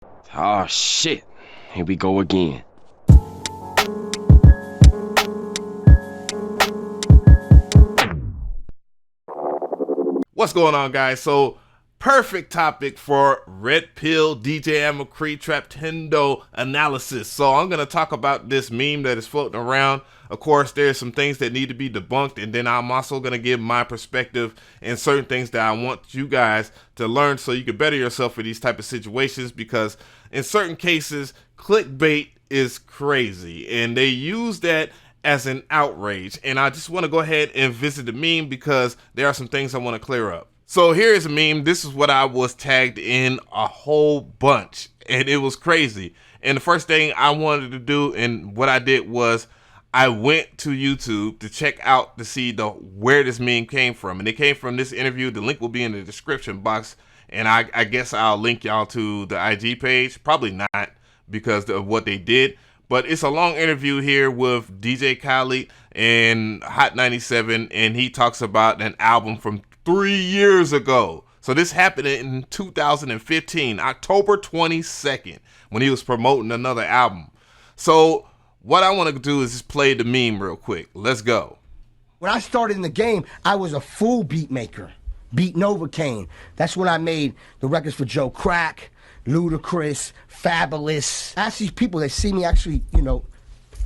Oh shit, here we go again. What's going on, guys? So, perfect topic for Red Pill DJ Mcree Traptendo analysis. So I'm going to talk about this meme that is floating around. Of course, there's some things that need to be debunked, and then I'm also going to give my perspective and certain things that I want you guys to learn so you can better yourself for these type of situations, because in certain cases, clickbait is crazy, and they use that as an outrage. And I just want to go ahead and visit the meme because there are some things I want to clear up. So here's a meme. This is what I was tagged in a whole bunch, and it was crazy. And the first thing I wanted to do, and what I did, was I went to YouTube to check out to see where this meme came from. And it came from this interview. The link will be in the description box. And I guess I'll link y'all to the IG page. Probably not, because of what they did. But it's a long interview here with DJ Khaled and Hot 97, and he talks about an album from 3 years ago. So this happened in 2015, October 22nd, when he was promoting another album. So what I want to do is just play the meme real quick. Let's go. When I started in the game, I was a full beat maker. Beat Novocaine. That's when I made the records for Joe Crack, Ludacris, Fabulous. Ask these people that see me actually,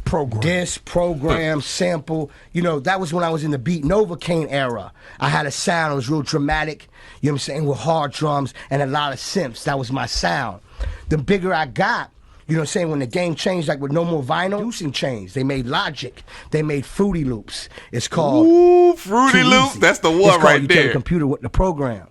program, sample. That was when I was in the Beat Novocaine era. I had a sound, it was real dramatic, with hard drums and a lot of synths. That was my sound. The bigger I got, when the game changed, like with no more vinyl, producing changed. They made Logic. They made Fruity Loops. It's called Fruity Loops. That's the one right you there. You tell the computer what the program.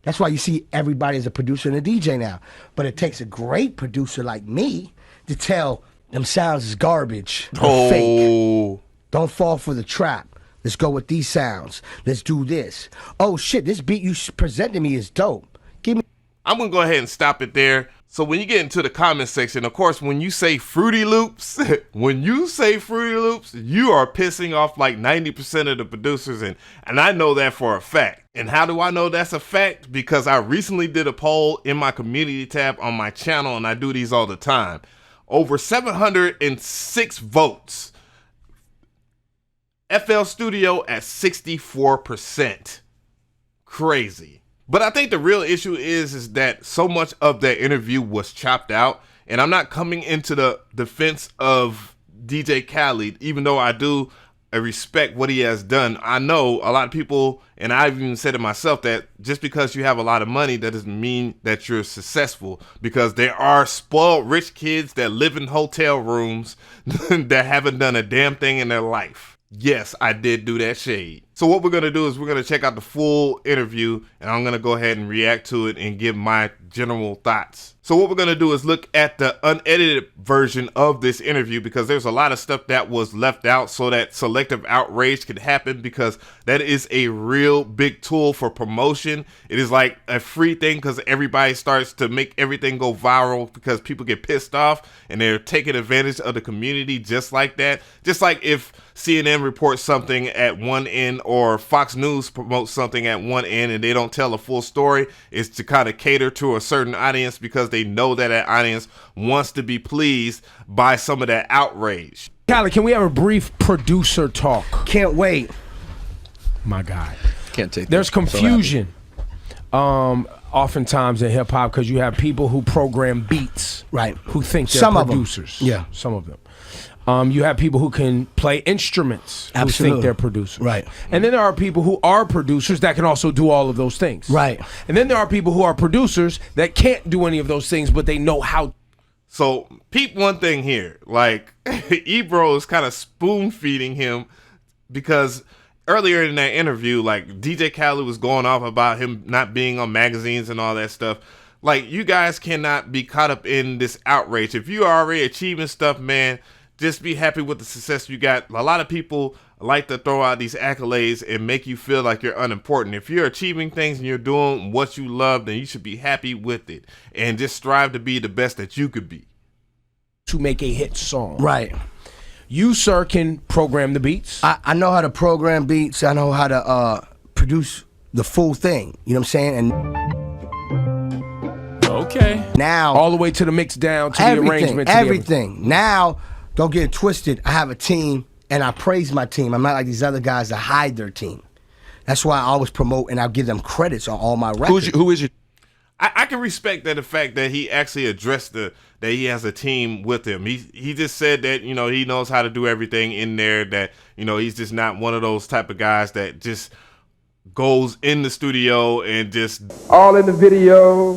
That's why you see everybody as a producer and a DJ now. But it takes a great producer like me to tell them sounds is garbage. They're fake. Don't fall for the trap. Let's go with these sounds. Let's do this. Oh shit, this beat you presented me is dope. Give me. I'm going to go ahead and stop it there. So when you get into the comment section, of course, when you say Fruity Loops, you are pissing off like 90% of the producers. And I know that for a fact. And how do I know that's a fact? Because I recently did a poll in my community tab on my channel, and I do these all the time. Over 706 votes. FL Studio at 64%. Crazy. But I think the real issue is that so much of that interview was chopped out. And I'm not coming into the defense of DJ Khaled, even though I do respect what he has done. I know a lot of people, and I've even said it myself, that just because you have a lot of money, that doesn't mean that you're successful, because there are spoiled rich kids that live in hotel rooms that haven't done a damn thing in their life. Yes, I did do that shade. So what we're going to do is we're going to check out the full interview, and I'm going to go ahead and react to it and give my general thoughts. So what we're going to do is look at the unedited version of this interview, because there's a lot of stuff that was left out so that selective outrage could happen, because that is a real big tool for promotion. It is like a free thing, because everybody starts to make everything go viral because people get pissed off and they're taking advantage of the community just like that. Just like if CNN reports something at one end or Fox News promotes something at one end and they don't tell a full story, it's to kind of cater to a certain audience because they know that that audience wants to be pleased by some of that outrage. Khaled, can we have a brief producer talk? Can't wait. My God. Can't take There's that. confusion oftentimes in hip-hop because you have people who program beats, right, who think they're some producers. Of them. Yeah. Some of them. You have people who can play instruments who Absolutely. think they're producers. Right. And then there are people who are producers that can also do all of those things. Right. And then there are people who are producers that can't do any of those things, but they know how. So peep one thing here, like Ebro is kind of spoon feeding him, because earlier in that interview, like DJ Khaled was going off about him not being on magazines and all that stuff. Like, you guys cannot be caught up in this outrage. If you are already achieving stuff, man, just be happy with the success you got. A lot of people like to throw out these accolades and make you feel like you're unimportant. If you're achieving things and you're doing what you love, then you should be happy with it and just strive to be the best that you could be. To make a hit song. Right. You, sir, can program the beats. I know how to program beats. I know how to produce the full thing. You know what I'm saying? And Okay. Now, all the way to the mix down to the everything, arrangement. To everything. Now, don't get it twisted. I have a team, and I praise my team. I'm not like these other guys that hide their team. That's why I always promote, and I'll give them credits on all my records. Who is your? I can respect that the fact that he actually addressed that he has a team with him. He just said that, you know, he knows how to do everything in there, that, you know, he's just not one of those type of guys that just goes in the studio and just all in the video,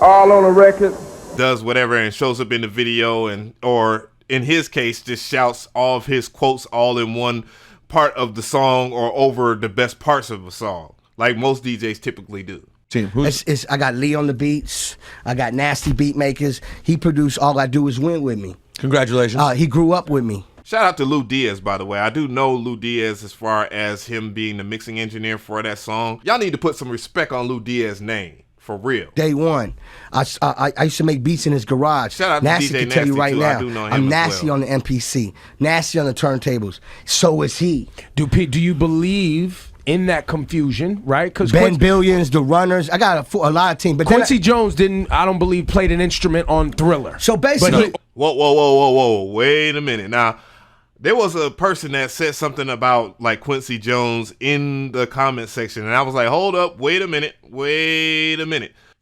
all on a record, does whatever and shows up in the video, and or in his case just shouts all of his quotes all in one part of the song or over the best parts of a song, like most DJs typically do. I got Lee on the beats. I got Nasty beat makers. He produced All I Do Is Win with me. Congratulations. He grew up with me. Shout out to Lou Diaz, by the way. I do know Lou Diaz as far as him being the mixing engineer for that song. Y'all need to put some respect on Lou Diaz's name, for real. Day one. I used to make beats in his garage. Shout out to Nasty DJ can tell you Nasty, right too. now. I do know him I'm as Nasty well. on the MPC. Nasty on the turntables. So is he. Do you believe in that confusion, right? Because Ben Billions, the Runners. I got a lot of teams. But Quincy Jones I don't believe, played an instrument on Thriller. So basically, Whoa. Wait a minute. Now, there was a person that said something about like Quincy Jones in the comment section, and I was like, hold up, wait a minute.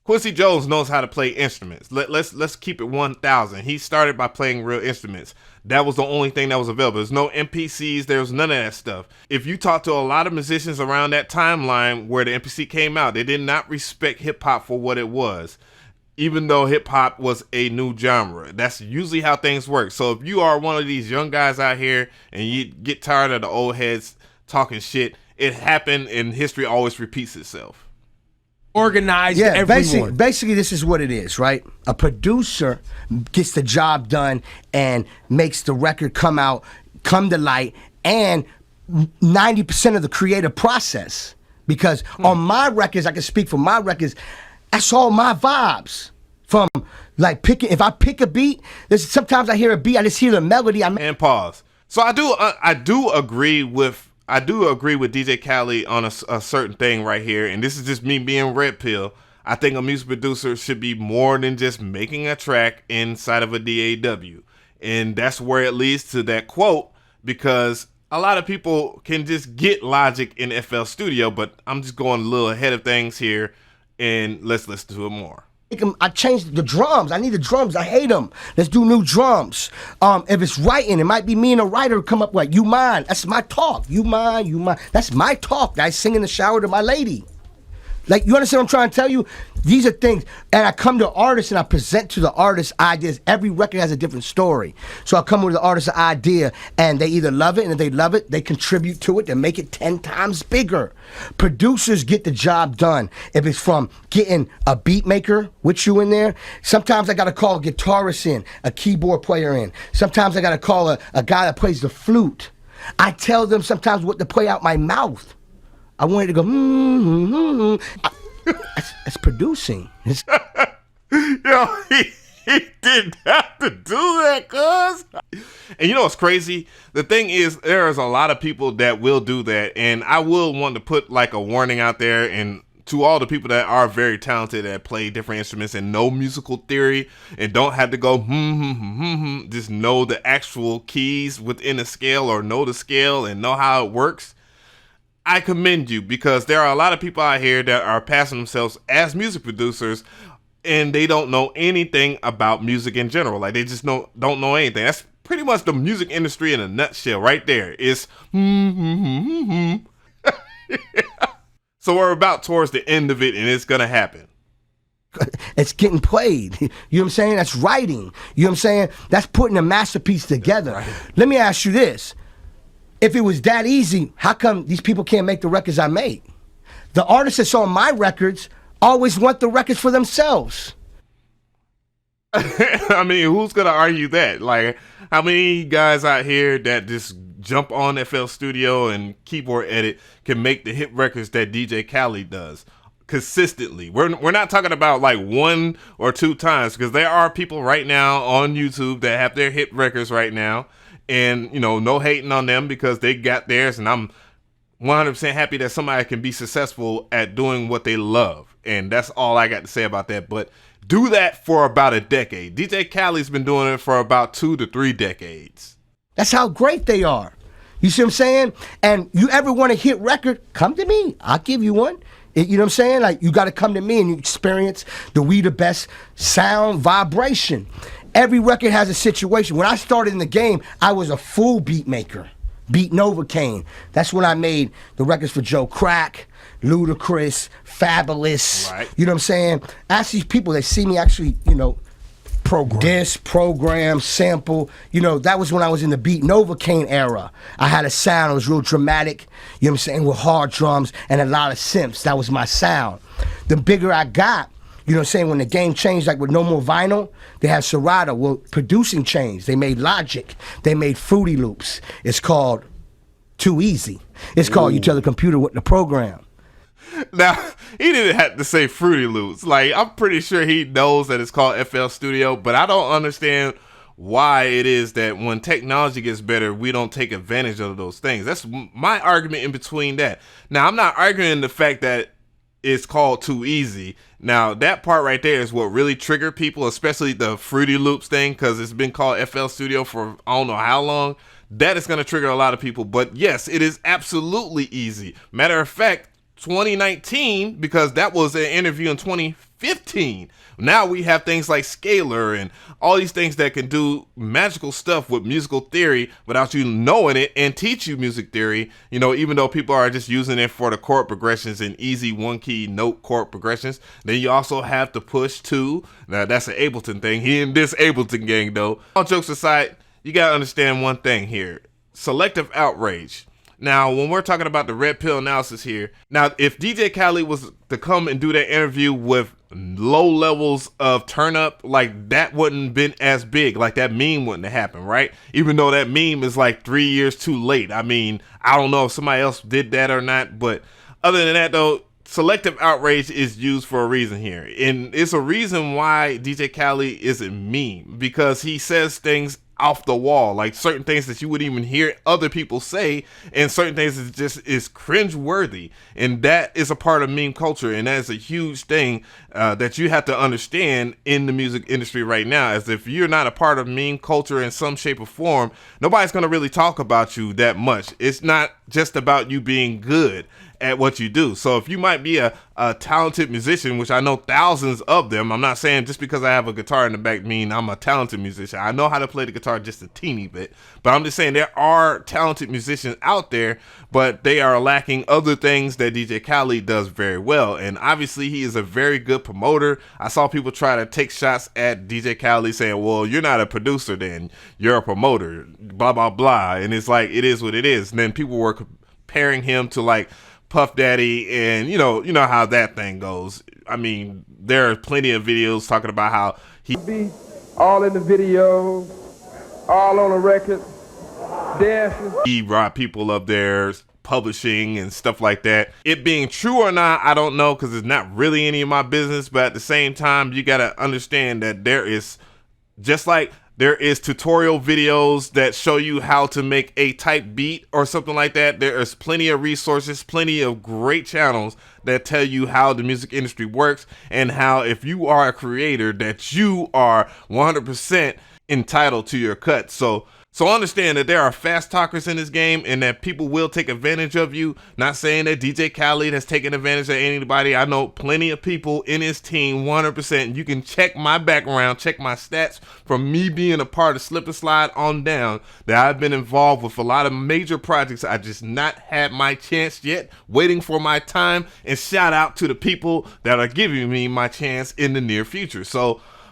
Quincy Jones knows how to play instruments. Let's keep it 1,000. He started by playing real instruments. That was the only thing that was available. There's no MPCs. There was none of that stuff. If you talk to a lot of musicians around that timeline where the MPC came out, they did not respect hip hop for what it was, even though hip hop was a new genre. That's usually how things work. So if you are one of these young guys out here and you get tired of the old heads talking shit, it happened, and history always repeats itself. Organized everyone. Basically, this is what it is, right? A producer gets the job done and makes the record come to light, and 90% of the creative process. Because on my records, I can speak for my records, that's all my vibes. From like if I pick a beat, sometimes I hear a beat, I just hear the melody. And pause. So I do agree with DJ Khaled on a certain thing right here, and this is just me being red pill. I think a music producer should be more than just making a track inside of a DAW, and that's where it leads to that quote, because a lot of people can just get Logic in FL Studio, but I'm just going a little ahead of things here, and let's listen to it more. I changed the drums. I need the drums. I hate them. Let's do new drums. If it's writing, it might be me and a writer come up like, you mine. That's my talk. You mine. That's my talk that I sing in the shower to my lady. Like, you understand what I'm trying to tell you? These are things, and I come to artists and I present to the artists ideas. Every record has a different story. So I come with the artist idea, and they either love it, and if they love it, they contribute to it, they make it 10 times bigger. Producers get the job done. If it's from getting a beat maker with you in there, sometimes I gotta call a guitarist in, a keyboard player in. Sometimes I gotta call a guy that plays the flute. I tell them sometimes what to play out my mouth. I wanted to go, That's producing. Yo, he didn't have to do that, cuz. And you know what's crazy? The thing is, there is a lot of people that will do that, and I will want to put like a warning out there, and to all the people that are very talented that play different instruments and know musical theory and don't have to go just know the actual keys within a scale or know the scale and know how it works. I commend you, because there are a lot of people out here that are passing themselves as music producers and they don't know anything about music in general. Like, they just don't know anything. That's pretty much the music industry in a nutshell right there. It's So we're about towards the end of it, and it's gonna happen. It's getting played. You know what I'm saying? That's writing. You know what I'm saying? That's putting a masterpiece together. Right. Let me ask you this. If it was that easy, how come these people can't make the records I make? The artists that's on my records always want the records for themselves. I mean, who's gonna argue that? Like, how many guys out here that just jump on FL Studio and keyboard edit can make the hit records that DJ Khaled does consistently? We're not talking about like 1 or 2 times, because there are people right now on YouTube that have their hit records right now. And, you know, no hating on them because they got theirs, and I'm 100% happy that somebody can be successful at doing what they love. And that's all I got to say about that. But do that for about a decade. DJ Khaled's been doing it for about 2 to 3 decades. That's how great they are. You see what I'm saying? And you ever want a hit record, come to me. I'll give you one. You know what I'm saying? Like, you got to come to me and you experience the best sound vibration. Every record has a situation. When I started in the game, I was a full beat maker. Beat Novocaine. That's when I made the records for Joe Crack, Ludacris, Fabulous. Right. You know what I'm saying? Ask these people, they see me actually, program, sample. That was when I was in the Beat Novocaine era. I had a sound, it was real dramatic, you know what I'm saying, with hard drums and a lot of synths. That was my sound. The bigger I got, you know what I'm saying, when the game changed, like with No More Vinyl, they had Serato. Well, producing changed. They made Logic. They made Fruity Loops. It's called Too Easy. It's called You Tell the Computer What to Program. Now, he didn't have to say Fruity Loops. Like, I'm pretty sure he knows that it's called FL Studio, but I don't understand why it is that when technology gets better, we don't take advantage of those things. That's my argument in between that. Now, I'm not arguing the fact that it's called Too Easy. Now, that part right there is what really triggered people, especially the Fruity Loops thing, because it's been called FL Studio for I don't know how long. That is going to trigger a lot of people. But yes, it is absolutely easy. Matter of fact, 2019, because that was an interview in 2015. Now we have things like Scalar and all these things that can do magical stuff with musical theory without you knowing it and teach you music theory, even though people are just using it for the chord progressions and easy one key note chord progressions. Then you also have to push too. Now that's an Ableton thing. He in this Ableton gang though. All jokes aside, you gotta understand one thing here. Selective outrage. Now, when we're talking about the red pill analysis here, now if DJ Khaled was to come and do that interview with low levels of turn up, like that wouldn't been as big, like that meme wouldn't have happened, right? Even though that meme is like 3 years too late. I mean, I don't know if somebody else did that or not, but other than that though, selective outrage is used for a reason here. And it's a reason why DJ Khaled is a meme, because he says things off the wall, like certain things that you wouldn't even hear other people say, and certain things that just is cringe worthy, and that is a part of meme culture, and that is a huge thing that you have to understand in the music industry right now. As if you're not a part of meme culture in some shape or form, nobody's going to really talk about you that much. It's not just about you being good at what you do. So if you might be a talented musician, which I know thousands of them, I'm not saying just because I have a guitar in the back mean I'm a talented musician. I know how to play the guitar just a teeny bit, but I'm just saying there are talented musicians out there, but they are lacking other things that DJ Khaled does very well. And obviously he is a very good promoter. I saw people try to take shots at DJ Khaled saying, well, you're not a producer then, you're a promoter, blah, blah, blah. And it's like, it is what it is. And then people were comparing him to like Puff Daddy, and you know how that thing goes. I mean, there are plenty of videos talking about how he Be all in the video, all on the record, dancing. he brought people up there publishing and stuff like that. It being true or not, I don't know, because it's not really any of my business. But at the same time, you got to understand that there is, just like there is tutorial videos that show you how to make a type beat or something like that. There is plenty of resources, plenty of great channels that tell you how the music industry works, and how if you are a creator that you are 100% entitled to your cut. So understand that there are fast talkers in this game, and that people will take advantage of you. Not saying that DJ Khaled has taken advantage of anybody. I know plenty of people in his team, 100%. You can check my background, check my stats from me being a part of Slip and Slide on down, that I've been involved with a lot of major projects. I just not had my chance yet, waiting for my time. And shout out to the people that are giving me my chance in the near future.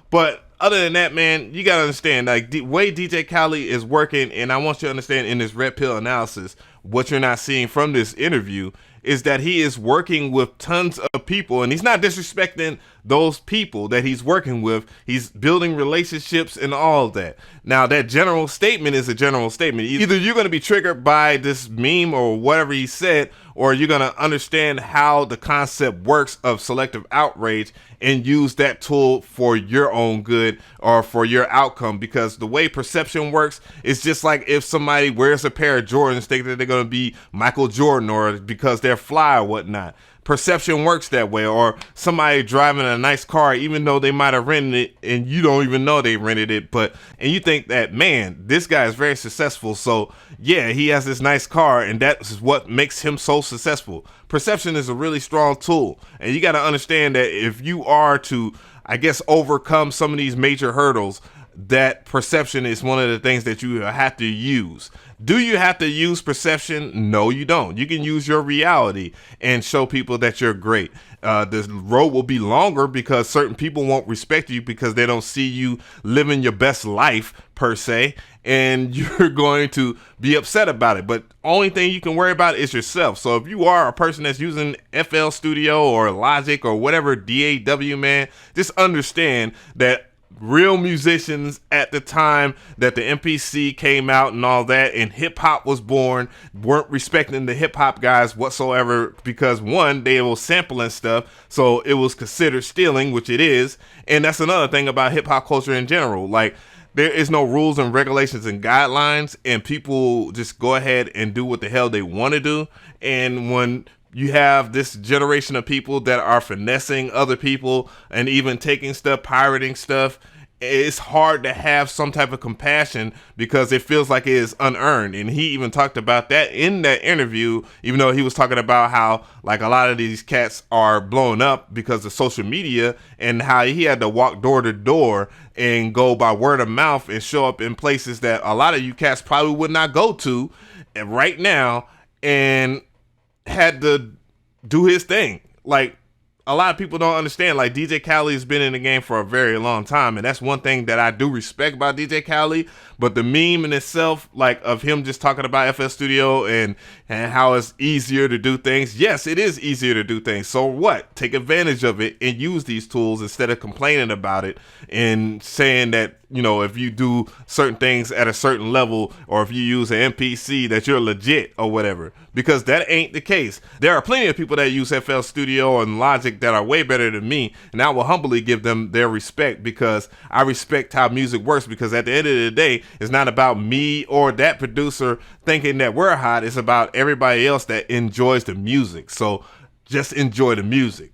But other than that, man, you gotta understand, like, the way DJ Khaled is working, and I want you to understand in this red pill analysis, what you're not seeing from this interview is that he is working with tons of people, and he's not disrespecting those people that he's working with. He's building relationships and all of that. Now, that general statement is a general statement. Either you're going to be triggered by this meme or whatever he said, or you're going to understand how the concept works of selective outrage and use that tool for your own good or for your outcome. Because the way perception works is just like if somebody wears a pair of Jordans thinking that they're going to be Michael Jordan, or because they're fly or whatnot. perception works that way. Or somebody driving a nice car, even though they might have rented it and you don't even know they rented it, and you think that, man, this guy is very successful, so yeah, he has this nice car and that's what makes him so successful. Perception is a really strong tool, and you got to understand that if you are to, I guess, overcome some of these major hurdles, that perception is one of the things that you have to use. Do you have to use perception? No, you don't. You can use your reality and show people that you're great. The road will be longer because certain people won't respect you because they don't see you living your best life per se, and you're going to be upset about it. But only thing you can worry about is yourself. So if you are a person that's using FL Studio or Logic or whatever DAW, man, just understand that real musicians at the time that the MPC came out and all that and hip hop was born weren't respecting the hip hop guys whatsoever, because one, they were sampling stuff, so it was considered stealing, which it is. And that's another thing about hip hop culture in general. Like, there is no rules and regulations and guidelines, and people just go ahead and do what the hell they want to do. And when you have this generation of people that are finessing other people and even taking stuff, pirating stuff, it's hard to have some type of compassion because it feels like it is unearned. And he even talked about that in that interview, even though he was talking about how like a lot of these cats are blowing up because of social media, and how he had to walk door to door and go by word of mouth and show up in places that a lot of you cats probably would not go to right now, and had to do his thing. Like, a lot of people don't understand, like, DJ Khaled has been in the game for a very long time, and that's one thing that I do respect about DJ Khaled. But the meme in itself, like, of him just talking about FL Studio and how it's easier to do things, yes, it is easier to do things. So what? Take advantage of it and use these tools instead of complaining about it and saying that, you know, if you do certain things at a certain level, or if you use an MPC, that you're legit or whatever, because that ain't the case. There are plenty of people that use FL Studio and Logic that are way better than me, and I will humbly give them their respect because I respect how music works, because at the end of the day, it's not about me or that producer thinking that we're hot. It's about everybody else that enjoys the music. So just enjoy the music.